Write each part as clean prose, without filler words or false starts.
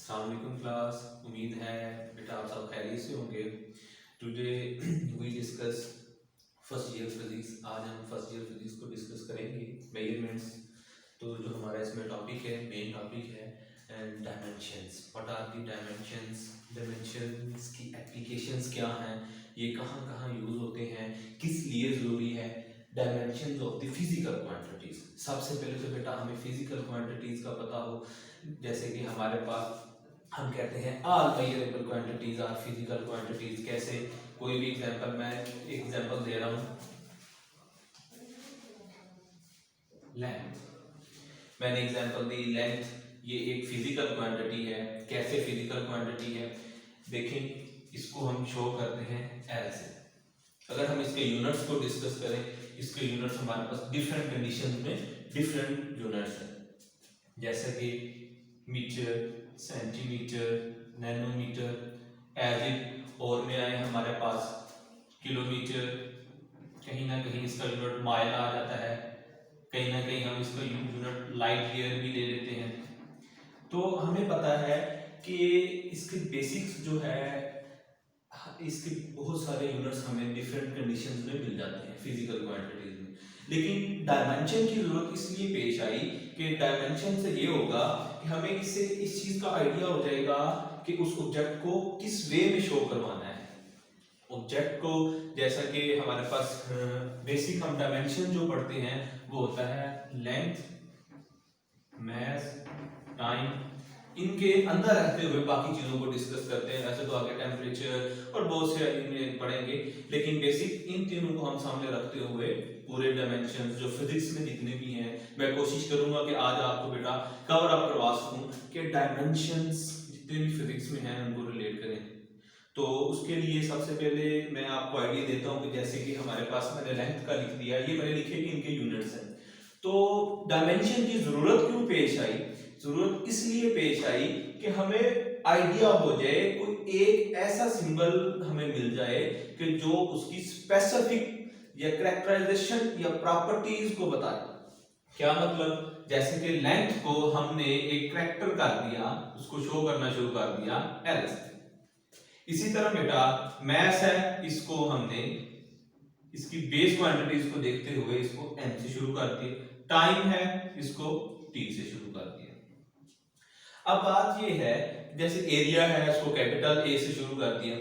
अस्सलाम वालेकुम क्लास। उम्मीद है बेटा आप सब खैरियत से होंगे। Today we discuss first year physics. आज हम फर्स्ट ईयर फिजिक्स को डिस्कस करेंगे मेजरमेंट्स। तो जो हमारा इसमें टॉपिक है, मेन टॉपिक है dimensions. What are the dimensions, dimensions की एप्लीकेशंस क्या हैं, ये कहाँ कहाँ यूज़ होते हैं, किस लिए ज़रूरी है। Dimensions of the physical quantities. सबसे पहले तो बेटा हमें फिजिकल क्वांटिटीज़ का पता हो, जैसे कि हमारे पास हम कहते हैं all measurable quantities are physical quantities. कैसे, कोई भी एग्जांपल, मैं एग्जांपल दे रहा हूँ लेंथ। मैंने एग्जांपल दी लेंथ, ये एक फिजिकल क्वांटिटी है। कैसे फिजिकल क्वांटिटी है, देखें इसको हम शो करते हैं एल से। अगर हम इसके यूनिट्स को डिस्कस करें, इसके यूनिट्स हमारे पास डिफरेंट कंडीशन में डिफरेंट यूनिट्स हैं, जैसे कि मीटर, सेंटीमीटर, नैनोमीटर, एज और में आए हमारे पास किलोमीटर, कहीं ना कहीं इसका यूनिट माइल आ जाता है, कहीं ना कहीं हम इसका यूनिट लाइट ईयर भी ले लेते हैं। तो हमें पता है कि इसके बेसिक्स जो है, इसके बहुत सारे यूनिट्स हमें डिफरेंट कंडीशंस में मिल जाते हैं फिजिकल क्वांटिटीज में। लेकिन डायमेंशन की जरूरत इसलिए पेश आई कि डायमेंशन से ये होगा कि हमें इससे इस चीज का आइडिया हो जाएगा कि उस ऑब्जेक्ट को किस वे में शो करवाना है। ऑब्जेक्ट को, जैसा कि हमारे पास बेसिक हम डायमेंशन जो पढ़ते हैं वो होता है लेंथ, मास, टाइम। इनके अंदर रहते हुए बाकी चीजों को डिस्कस करते हैं। वैसे तो आगे टेम्परेचर और बहुत से इनमें पढ़ेंगे, लेकिन बेसिक इन तीनों को हम सामने रखते हुए पूरे डायमेंशंस जो फिजिक्स में जितने भी हैं, मैं कोशिश करूंगा कि आज आपको बेटा कवर अप करवा सकूं कि डायमेंशंस जितने भी फिजिक्स में हैं उनको रिलेट करें। तो उसके लिए सबसे पहले मैं आपको आइडिया देता हूं कि जैसे कि हमारे पास मैंने लेंथ का लिख दिया, ये मैंने लिखे कि इनके यूनिट्स हैं। तो डायमेंशन की जरूरत क्यों पेश आई? जरूरत इसलिए पेश आई कि हमें आइडिया हो जाए, कोई एक ऐसा सिंबल हमें मिल जाए कि जो उसकी स्पेसिफिक या कैरेक्टराइजेशन या प्रॉपर्टीज को बताए। क्या मतलब, जैसे कि लेंथ को हमने एक कैरेक्टर कर दिया, उसको शो करना शुरू कर दिया एल से। इसी तरह बेटा मास है, इसको हमने इसकी बेस क्वांटिटीज को देखते हुए इसको m से शुरू कर दिया। टाइम है, इसको t से शुरू कर दिया। अब बात ये है, जैसे एरिया है, इसको कैपिटल A से शुरू कर दिया।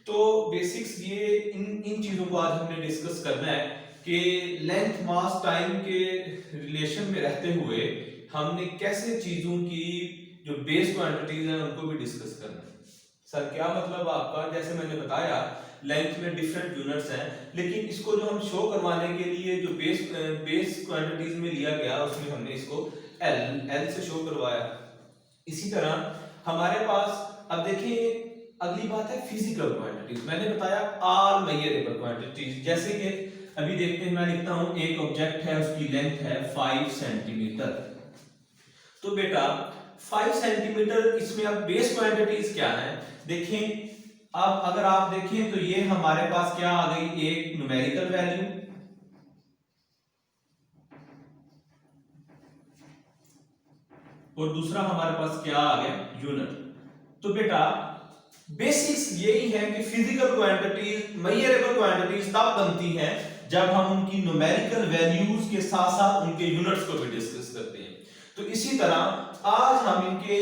तो बेसिक्स ये इन चीजों को आज हमने डिस्कस करना है कि लेंथ, मास, टाइम के रिलेशन में रहते हुए हमने कैसे चीजों की जो बेस क्वांटिटीज हैं उनको भी डिस्कस करना है। सर क्या मतलब आपका? जैसे मैंने बताया लेंथ में डिफरेंट यूनिट्स हैं, लेकिन इसको जो हम शो करवाने के लिए जो बेस क्वांटिटीज में लिया गया उसमें हमने इसको एल से शो करवाया। इसी तरह हमारे पास, अब देखिए अगली बात है फिजिकल क्वांटिटीज। मैंने बताया ऑल मेजरेबल क्वांटिटीज। जैसे कि अभी देखते हैं, मैं लिखता हूं एक ऑब्जेक्ट है, उसकी लेंथ है 5 सेंटीमीटर। तो बेटा 5 सेंटीमीटर, इसमें अब बेस क्वांटिटीज क्या है देखें। अब अगर आप देखें तो ये हमारे पास क्या आ गई, एक न्यूमेरिकल वैल्यू और दूसरा हमारे पास क्या आ गया, यूनिट। तो बेटा बेसिक्स यही है कि फिजिकल क्वांटिटीज, मेजरेबल क्वांटिटीज तब बनती हैं जब हम उनकी न्यूमेरिकल वैल्यूज के साथ साथ उनके यूनिट्स को भी डिस्कस करते हैं। तो इसी तरह आज हम इनके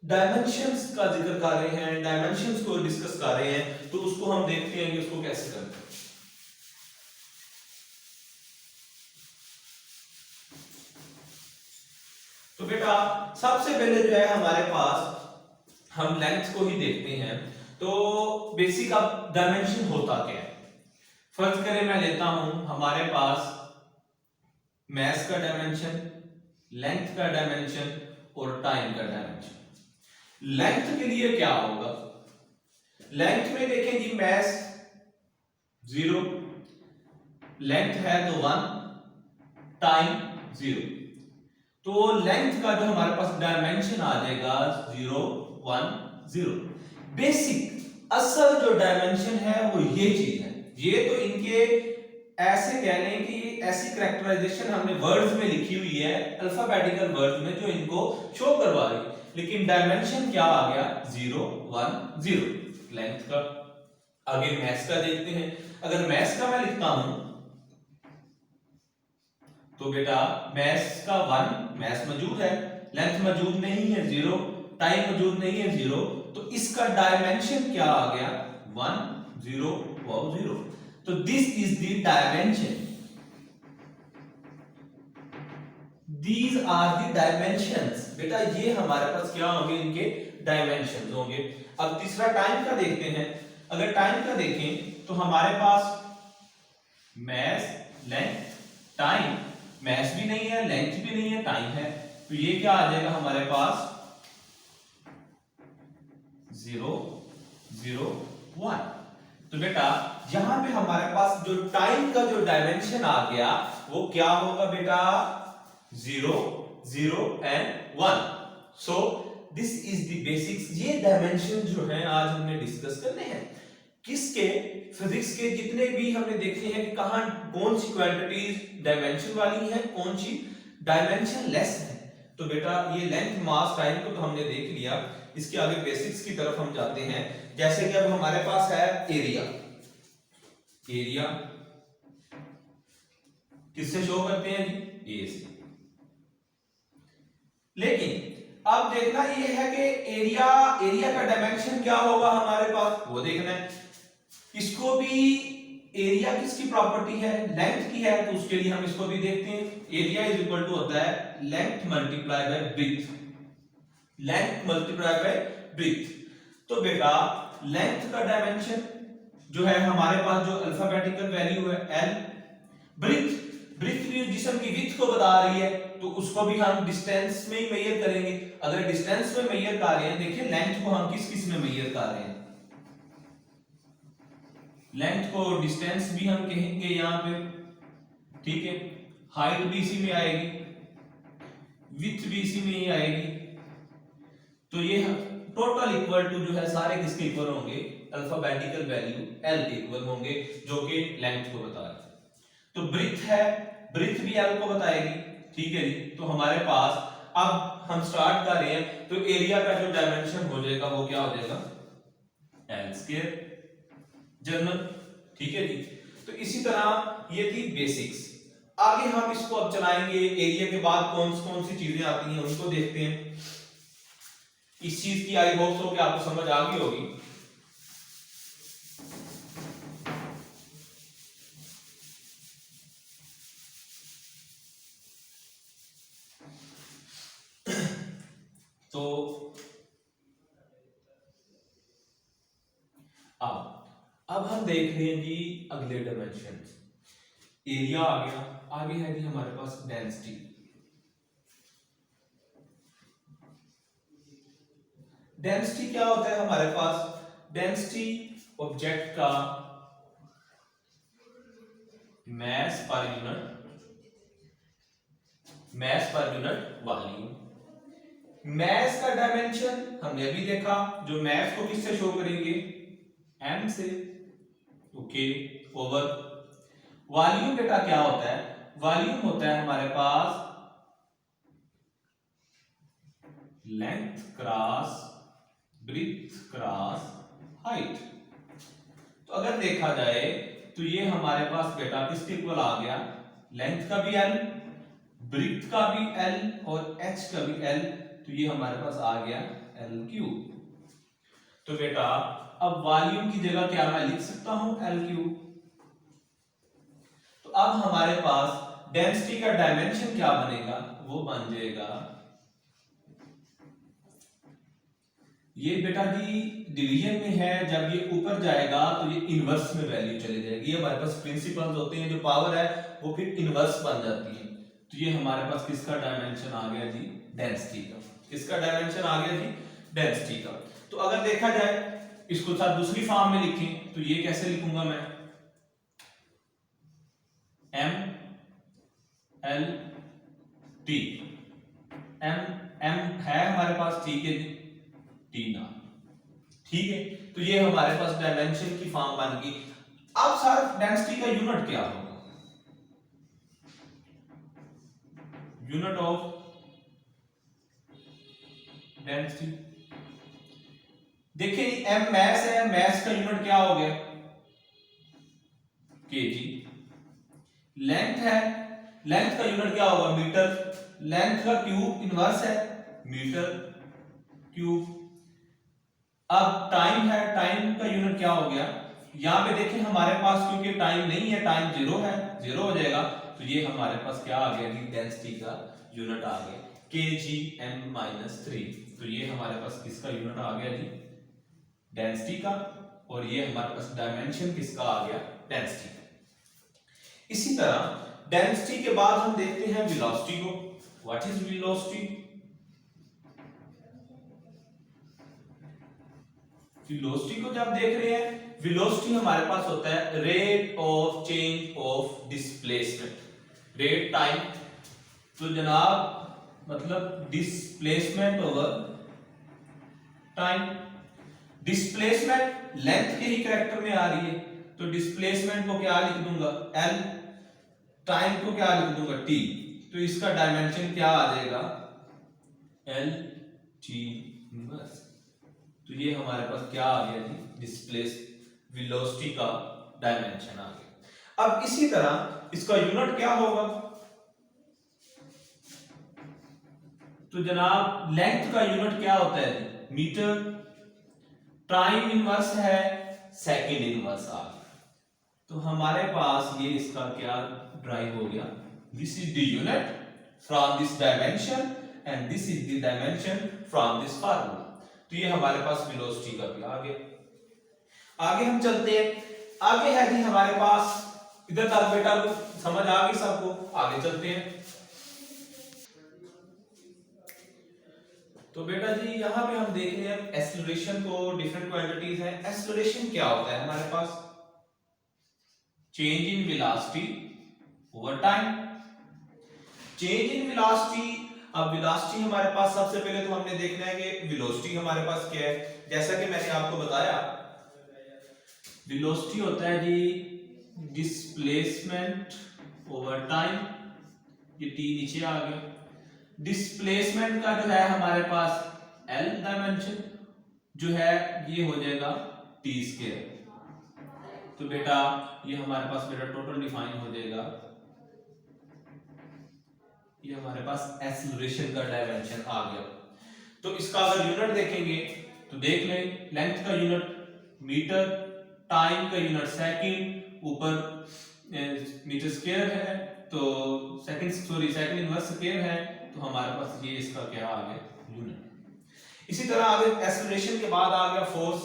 डायमेंशंस का जिक्र कर रहे हैं, डायमेंशंस को डिस्कस कर रहे हैं। तो उसको हम देखते हैं कि उसको कैसे करते हैं। तो बेटा सबसे पहले जो है हमारे पास हम लेंथ को ही देखते हैं। तो बेसिक अब डायमेंशन होता क्या है, फर्ज करें मैं लेता हूं हमारे पास मास का डायमेंशन, लेंथ का डायमेंशन और टाइम का डायमेंशन। लेंथ के लिए क्या होगा, लेंथ में देखें जी मास 0, लेंथ है तो 1, टाइम 0। तो लेंथ का जो हमारे पास डायमेंशन आ जाएगा 0 1 0। बेसिक असल जो डायमेंशन है वो ये चीज है। ये तो इनके ऐसे कह लें कि ऐसी कैरेक्टराइजेशन हमने वर्ड्स में लिखी हुई है, अल्फाबेटिकल वर्ड्स में, जो इनको शो करवा रही है। लेकिन डायमेंशन क्या आ गया 0 1 0 लेंथ का। आगे मैथ्स का देखते हैं। अगर मैथ्स का मैं लिखता हूं तो बेटा मैथ्स का 1 मैथ्स मौजूद है, लेंथ मौजूद नहीं है 0, टाइम मौजूद नहीं है 0, तो इसका डायमेंशन क्या आ गया 1 0 0। तो this is the dimension, these are the dimensions. बेटा ये हमारे पास क्या होंगे, इनके डायमेंशंस होंगे। अब तीसरा टाइम का देखते हैं। अगर टाइम का देखें तो हमारे पास मैथ लेंथ टाइम, मैथ भी नहीं है, लेंथ भी नहीं है, टाइम है, तो ये क्या आ जाएगा हमारे पास 0 0 1। तो बेटा यहां पे हमारे पास जो टाइम का जो डायमेंशन आ गया वो क्या होगा बेटा 0 0 and 1। So this is the basics. ये डायमेंशन जो है आज हमने डिस्कस करने हैं। किसके, फिजिक्स के जितने भी हमने देखे हैं कि कहां कौन सी क्वांटिटीज डायमेंशन वाली है, कौन सी डायमेंशन लेस है। तो बेटा ये लेंथ मास टाइम को तो हमने देख लिया। इसके आगे बेसिक्स की तरफ हम जाते हैं। जैसे कि अब हमारे पास है एरिया। एरिया किससे शो करते हैं जी, ए से। लेकिन अब देखना ये है कि एरिया का डायमेंशन क्या होगा हमारे पास, वो देखना है। इसको भी एरिया किसकी प्रॉपर्टी है, लेंथ की है, तो उसके लिए हम इसको भी देखते हैं। एरिया इज इक्वल टू होता है length multiply by breadth, length multiply by breadth. तो बेटा लेंथ का डायमेंशन जो है हमारे पास जो अल्फाबेटिकल वैल्यू है l, ब्रेड्थ भी जिस्म की विड्थ को बता रही है, तो उसको भी हम डिस्टेंस में ही मेजर करेंगे। अगर डिस्टेंस में मेजर कर रहे हैं, देखिए लेंथ को हम किस में मेजर कर रहे हैं, लेंथ को डिस्टेंस भी हम कहेंगे यहां पे, ठीक है। हाइट भी इसी में आएगी, विड्थ भी इसी में ही आएगी। तो ये टोटल इक्वल टू जो है सारे किसके इक्वल होंगे, अल्फाबेटिकल वैल्यू l के इक्वल होंगे, जो कि लेंथ को बता रहे हैं। तो ब्रेड्थ है, ब्रेड्थ भी l को बताएगी, ठीक है जी। तो हमारे पास अब हम स्टार्ट कर रहे हैं, तो एरिया का जो डायमेंशन हो जाएगा वो क्या हो जाएगा l स्क्वायर जनरल, ठीक है जी। तो इसी तरह ये थी बेसिक्स। आगे हम इसको अब चलाएंगे, एरिया के बाद कौन सी चीजें आती हैं उनको देखते हैं। इस चीज की आई होप सो कि आपको समझ आ गई होगी। तो अब हम देख रहे हैं जी अगले डायमेंशन। एरिया आ गया, आगे है जी हमारे पास डेंसिटी। डेंसिटी क्या होता है हमारे पास, डेंसिटी ऑब्जेक्ट का मास पर यूनिट वॉल्यूम। मास का डायमेंशन हमने अभी देखा, जो मास को किससे शो करेंगे m से, ओके, ओवर। वॉल्यूम बेटा क्या होता है, वॉल्यूम होता है हमारे पास length cross breadth cross height. तो अगर देखा जाए तो ये हमारे पास बेटा किसके इक्वल आ गया, लेंथ का भी l, ब्रेड्थ का भी l और h का भी l, तो ये हमारे पास आ गया l क्यूब। तो बेटा अब वॉल्यूम की जगह क्या मैं लिख सकता हूं l क्यूब। तो अब हमारे पास डेंसिटी का डायमेंशन क्या बनेगा, वो बन जाएगा ये बेटा जी डिवीजन में है, जब ये ऊपर जाएगा तो ये इनवर्स में वैल्यू चली जाएगी। ये हमारे पास प्रिंसिपल्स होते हैं, जो पावर है वो फिर इनवर्स बन जाती है। तो ये हमारे पास किसका डायमेंशन आ गया जी, डेंसिटी का। किसका डायमेंशन आ गया जी, डेंसिटी का। तो अगर देखा जाए इसको साथ दूसरी फॉर्म में लिखें तो ये कैसे लिखूंगा मैं, m l t, m है हमारे पास, ठीक है जी, t ना, ठीक है। तो ये हमारे पास डायमेंशन की फॉर्म बन गई। अब सर डेंसिटी का यूनिट क्या होगा, यूनिट ऑफ डेंसिटी। देखिए एम मैस है, मैस का यूनिट क्या हो गया केजी। लेंथ है, लेंथ का यूनिट क्या होगा मीटर, लेंथ का क्यूब इनवर्स है मीटर क्यूब। अब टाइम है, टाइम का यूनिट क्या हो गया, यहां पे देखिए हमारे पास क्योंकि टाइम नहीं है, टाइम जीरो है, जीरो हो जाएगा, तो ये हमारे पास क्या आ गया जी डेंसिटी का यूनिट आ गया kgm-3। तो ये हमारे पास किसका यूनिट आ गया जी डेंसिटी का, और ये हमारे पास डायमेंशन किसका आ गया डेंसिटी का। इसी तरह डेंसिटी के बाद हम देखते हैं वेलोसिटी को। व्हाट इज वेलोसिटी, वेलोसिटी को जब देख रहे हैं, वेलोसिटी हमारे पास होता है rate of change of displacement, rate time, तो जनाब मतलब displacement over time. Displacement length के ही कैरेक्टर में आ रही है, तो डिस्प्लेसमेंट को क्या लिख दूंगा एल, टाइम को क्या लिख दूंगा टी, तो इसका डायमेंशन क्या आ जाएगा एल टी इनवर्स। तो ये हमारे पास क्या आ गया जी डिस्प्लेस वेलोसिटी का डायमेंशन आ गया। अब इसी तरह इसका यूनिट क्या होगा, तो जनाब लेंथ का यूनिट क्या होता है मीटर, टाइम इनवर्स है सेकंड इनवर्स आ गया। तो हमारे पास ये इसका क्या ड्राइव हो गया, this is the unit from this dimension and this is the dimension from this formula. तो ये हमारे पास वेलोसिटी का भी आ गया। आगे हम चलते हैं, आगे है जी हमारे पास, इधर तक बेटा समझ आ गई सबको, आगे चलते हैं। तो बेटा जी यहां पे हम देख रहे हैं एक्सेलरेशन को, डिफरेंट क्वांटिटीज हैं। एक्सेलरेशन क्या होता है हमारे पास, change in velocity over time, change in velocity. अब वेलोसिटी हमारे पास सबसे पहले तो हमने देखना है कि वेलोसिटी हमारे पास क्या है। जैसा कि मैंने आपको बताया वेलोसिटी होता है जी डिस्प्लेसमेंट ओवर टाइम, ये टी नीचे आ गया। डिस्प्लेसमेंट का जो है हमारे पास एल डायमेंशन जो है ये हो जाएगा टी स्क्वायर। तो बेटा ये हमारे पास बेटा टोटल डिफाइन हो जाएगा, ये हमारे पास एक्सेलरेशन का डायमेंशन आ गया। तो इसका अगर यूनिट देखेंगे तो देख लें, लेंथ का यूनिट मीटर, टाइम का यूनिट सेकंड, ऊपर मीटर स्क्वायर है तो सेकंड इनवर्स स्क्वायर है, तो हमारे पास ये इसका क्या आ गया यूनिट। इसी तरह आगे एक्सेलरेशन के बाद आ गया फोर्स।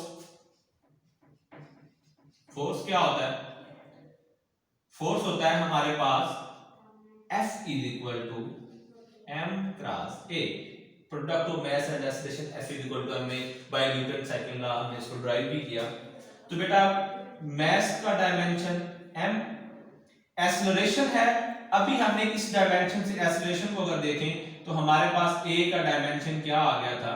फोर्स क्या होता है, फोर्स होता है हमारे पास F is equal to m cross a, product of mass and acceleration F is equal to m by Newton second law, हमने इसको ड्राइव भी किया। तो बेटा मास का डायमेंशन m, एक्सेलरेशन है, अभी हमने इस डायमेंशन से एक्सेलरेशन को अगर देखें तो हमारे पास a का डायमेंशन क्या आ गया था,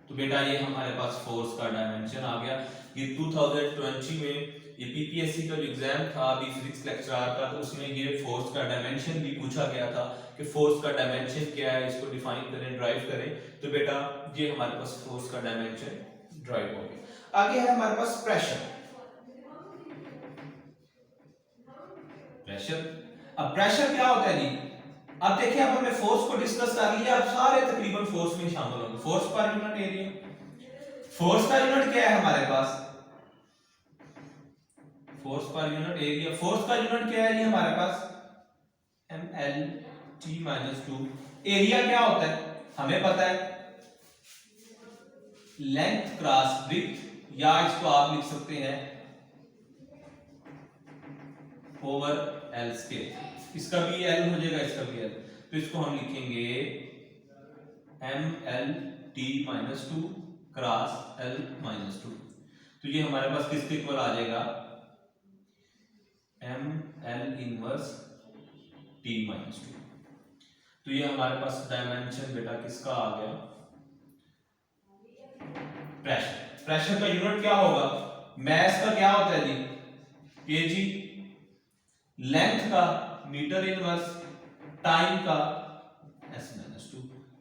तो बेटा ये हमारे पास फोर्स का डायमेंशन आ गया। ये 2020 में ये पीपीएससी का जो एग्जाम था अभी फिजिक्स लेक्चरर का, तो उसमें ये फोर्स का डायमेंशन भी पूछा गया था कि फोर्स का डायमेंशन क्या है, इसको डिफाइन करें, ड्राइव करें। तो बेटा ये हमारे पास फोर्स का डायमेंशन ड्राइव हो गया। आगे है हमारे पास प्रेशर। प्रेशर, अब प्रेशर क्या होता है जी, अब देखिए अब हमने फोर्स को डिस्कस कर लिया, अब सारे तकरीबन फोर्स में शामिल होंगे। Force per unit area, force का यूनिट क्या है हमारे पास, force per unit area, force का यूनिट क्या है ये हमारे पास mlt-2। एरिया क्या होता है हमें पता है, लेंथ क्रॉस ब्रेथ, या इसको आप लिख सकते हैं ओवर एल स्क्वायर, इसका भी एल हो जाएगा, इसका भी एल, तो इसको हम लिखेंगे mlt-2 क्रॉस l-2। तो ये हमारे पास किसके इक्वल आ जाएगा ml इनवर्स t-2। तो ये हमारे पास डायमेंशन बेटा किसका आ गया प्रेशर। प्रेशर का यूनिट क्या होगा, मास का क्या होता है जी केजी, लेंथ का मीटर इनवर्स, टाइम का s-2।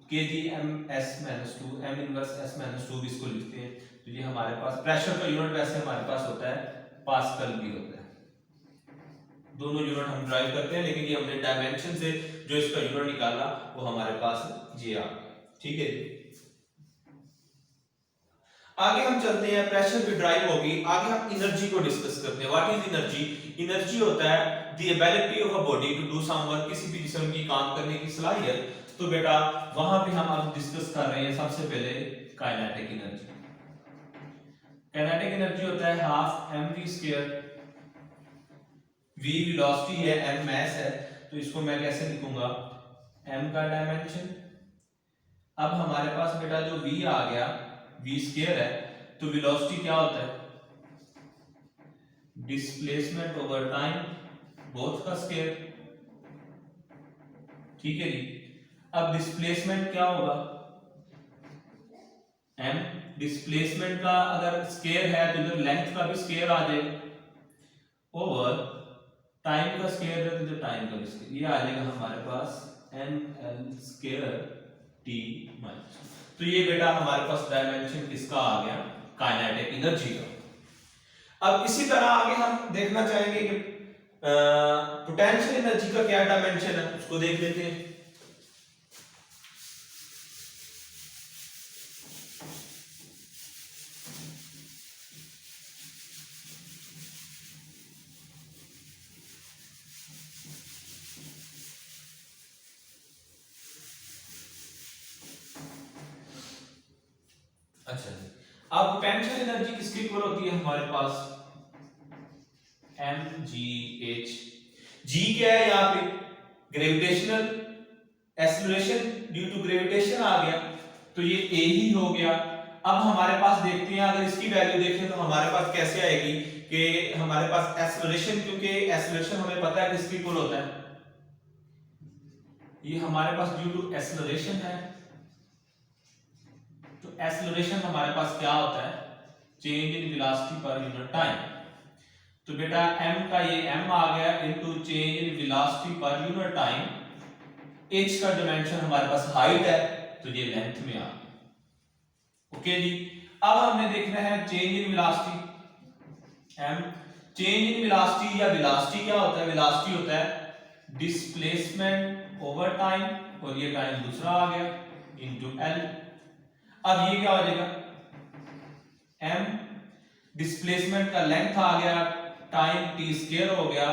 K G M S minus two, M inverse S minus two भी इसको लिखते हैं। तो ये हमारे पास प्रेशर का यूनिट वैसे हमारे पास होता है पास्कल भी होता है, दोनों यूनिट हम ड्राइव करते हैं, लेकिन ये हमने डायमेंशन से जो इसका यूनिट निकाला वो हमारे पास ये आ गया। ठीक है, आगे हम चलते हैं, प्रेशर भी ड्राइव होगी, आगे हम एनर्जी को डिस्कस करते हैं। What is energy? एनर्जी होता है the ability of a body to do some work, किसी भी जिस्म की काम करने की सलाहियत। तो बेटा वहां पे हम अब डिस्कस कर रहे हैं सबसे पहले काइनेटिक एनर्जी। काइनेटिक एनर्जी होता है half mv square, v velocity है, m मास है, तो इसको मैं कैसे लिखूंगा, m का डायमेंशन। अब हमारे पास बेटा जो v आ गया, v स्क्वायर है, तो वेलोसिटी क्या होता है, डिस्प्लेसमेंट ओवर टाइम, बोथ का स्क्वायर। ठीक है जी, अब डिस्प्लेसमेंट क्या होगा, m, डिस्प्लेसमेंट का अगर स्क्वायर है तो इधर लेंथ का भी स्क्वायर आ जाएगा, ओवर टाइम का स्क्वायर है तो इधर टाइम का भी स्क्वायर, ये आ जाएगा हमारे पास ml स्क्वायर t माइनस। तो ये बेटा हमारे पास डायमेंशन किसका आ गया, काइनेटिक एनर्जी का। अब इसी तरह आगे हम देखना चाहेंगे कि पोटेंशियल एनर्जी का क्या डायमेंशन है, उसको देख लेते हैं। अच्छा जी, अब पोटेंशियल एनर्जी किसके इक्वल होती है हमारे पास, mgh। g क्या है यहाँ पे, gravitational acceleration due to gravitation आ गया, तो ये a ही हो गया। अब हमारे पास देखते हैं, अगर इसकी वैल्यू देखें तो हमारे पास कैसे आएगी कि हमारे पास एक्सीलरेशन, क्योंकि एक्सीलरेशन हमें पता है किसके इक्वल होता है, ये हमारे पास ड्यू टू एक्सीलरेशन है, तो एक्सीलरेशन हमारे पास क्या होता है, change in velocity per unit time. तो बेटा m का ये m आ गया into change in velocity per unit time, h का डायमेंशन हमारे पास हाइट है, तो ये लेंथ में आ गया। ओके जी, अब हमने देखना है change in velocity m। Change in velocity या वेलोसिटी क्या होता है, वेलोसिटी होता है डिस्प्लेसमेंट ओवर टाइम, और ये टाइम दूसरा आ गया इनटू l। अब ये क्या हो जाएगा, m डिस्प्लेसमेंट का लेंथ आ गया, टाइम t स्क्वायर हो गया,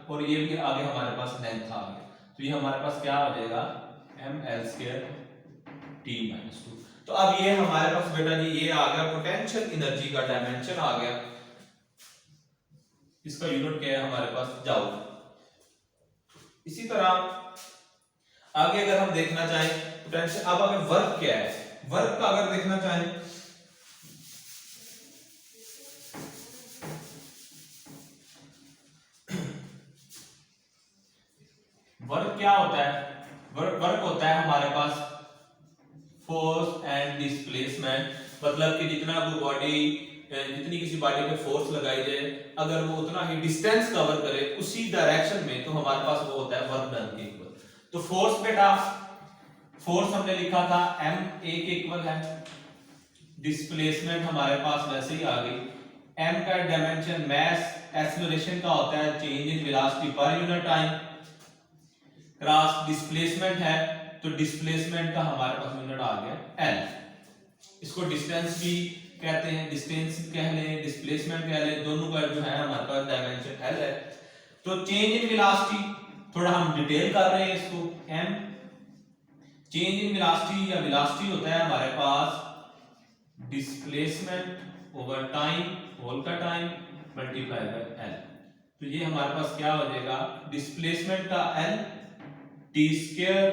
और ये भी आगे हमारे पास लेंथ आ गया, तो ये हमारे पास क्या हो जाएगा, ml स्क्वायर t माइनस 2। तो अब ये हमारे पास बेटा जी ये आ गया पोटेंशियल एनर्जी का डायमेंशन आ गया, इसका यूनिट क्या है हमारे पास, जूल। इसी तरह आगे अगर हम देखना चाहें पोटेंशियल, अब अगर वर्क क्या है, वर्क का अगर देखना चाहें, वर्क क्या होता है, वर्क होता है हमारे पास फोर्स एंड डिस्प्लेसमेंट, मतलब कि जितना वो बॉडी, जितनी किसी बॉडी पे फोर्स लगाई जाए, अगर वो उतना ही डिस्टेंस कवर करे उसी डायरेक्शन में, तो हमारे पास वो होता है वर्क डन के इक्वल। तो फोर्स बेटा, फोर्स हमने लिखा था m a के इक्वल है, डिस्प्लेसमेंट हमारे पास वैसे ही आ गई, m का डायमेंशन मास एक्सीलरेशन का होता है change in velocity per unit time, cross displacement है, तो डिस्प्लेसमेंट का हमारे पास यूनिट आ गया l। इसको डिस्टेंस भी कहते हैं, डिस्टेंस कह लें, डिस्प्लेसमेंट कह लें, दोनों का जो है हमारे पास डायमेंशन l है। तो चेंज इन वेलोसिटी थोड़ा हम डिटेल कर रहे हैं इसको, m चेंज इन वेलोसिटी या वेलोसिटी होता है हमारे पास डिस्प्लेसमेंट ओवर टाइम, होल का टाइम मल्टीप्लाई बाय l। तो ये हमारे पास क्या हो जाएगा, डिस्प्लेसमेंट का l t square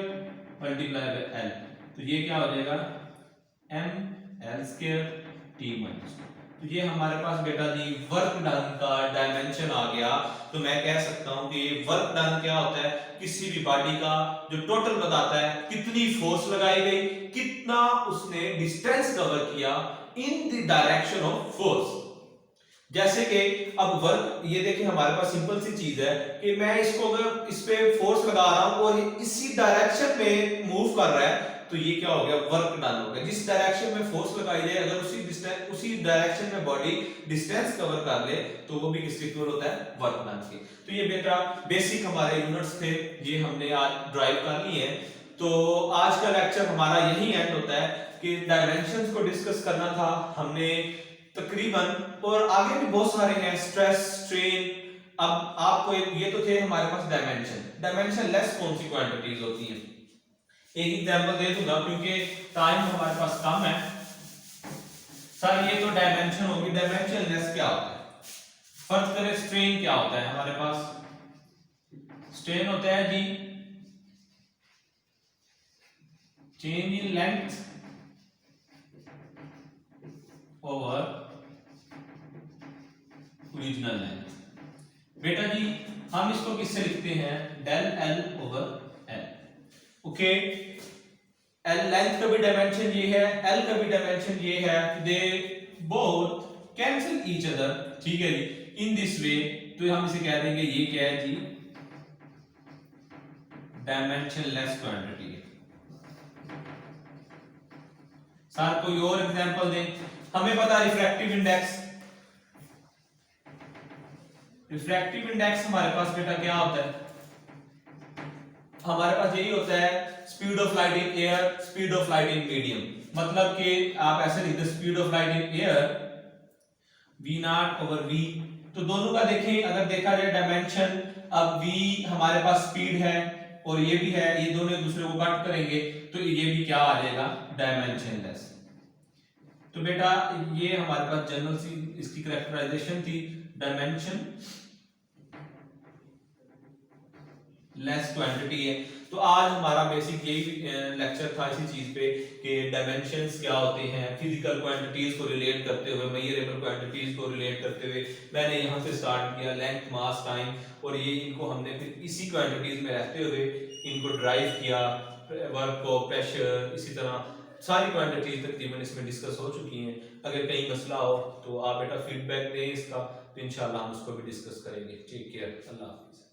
multiply by l, तो ये क्या हो जाएगा m l square t minus. तो ये हमारे पास बेटा जी वर्क डन का डायमेंशन आ गया। तो मैं कह सकता हूं कि वर्क डन क्या होता है, किसी भी बॉडी का जो टोटल बताता है कितनी फोर्स लगाई गई, कितना उसने डिस्टेंस कवर किया in the direction of force. जैसे कि अब वर्क, ये देखिए हमारे पास सिंपल सी चीज है कि मैं इसको अगर इस पे फोर्स लगा रहा हूं और इसी डायरेक्शन में मूव कर रहा है, तो ये क्या हो गया, वर्क डन हो गया। जिस डायरेक्शन में फोर्स लगाई जाए अगर उसी डायरेक्शन में बॉडी डिस्टेंस कवर कर ले तो वो भी किसके इक्वल होता है, वर्क डन के। तो ये बेटा बेसिक हमारे यूनिट्स थे, ये हमने आज ड्राइव कर लिए हैं। तो आज का लेक्चर हमारा यही एंड होता है कि डायमेंशंस को डिस्कस करना था हमने तकरीबन, और आगे भी बहुत सारे हैं, स्ट्रेस, स्ट्रेन। अब आपको ये तो थे हमारे पास डायमेंशन लेस कौन सी क्वांटिटीज होती हैं। एक एग्जांपल दे दूंगा क्योंकि टाइम हमारे पास कम है। सर ये तो डायमेंशन होगी, डायमेंशन लेस क्या होता है, फर्ज करें स्ट्रेन क्या होता है हमारे पास। स्ट्रेन होता है जी change in length over original length. बेटा जी हम इसको किससे लिखते हैं, del L over L. Okay, L length का भी डायमेंशन ये है, एल का भी डायमेंशन ये है, they both cancel each other, ठीक है जी, इन दिस वे। तो हम इसे कह देंगे ये क्या है जी, डायमेंशन लेस क्वांटिटी है। सर कोई और एग्जांपल दें। हमें पता रिफ्रैक्टिव इंडेक्स, रिफ्रैक्टिव इंडेक्स हमारे पास बेटा क्या होता है, हमारे पास यही होता है speed of light in air, speed of light in medium. मतलब कि आप ऐसे लिखते हैं speed of light in air v not over v। तो दोनों का देखें, अगर देखा जाए डायमेंशन, अब v हमारे पास स्पीड है और ये भी है, ये दोनों एक दूसरे को कट करेंगे तो ये भी क्या आ जाएगा, डायमेंशन लेस। तो बेटा ये हमारे पास जनरल सी इसकी कैरेक्टराइजेशन थी, डायमेंशन लेस क्वांटिटी है। तो आज हमारा बेसिक यही लेक्चर था इसी चीज पे कि डायमेंशंस क्या होते हैं, फिजिकल क्वांटिटीज को रिलेट करते हुए, मेजरेबल क्वांटिटीज को रिलेट करते हुए मैंने यहाँ से स्टार्ट किया लेंथ, मास, टाइम, और ये इनको हमने फिर इसी क्वांटिटीज में रहते हुए इनको ड्राइव किया, वर्क को, प्रेशर, इसी तरह सारी क्वांटिटीज तकरीबन इसमें डिस्कस हो चुकी हैं। अगर कहीं मसला हो तो आप बेटा फीडबैक दें इसका, तो इंशाल्लाह हम उसको भी डिस्कस करेंगे। टेक केयर, अल्लाह हाफिज़।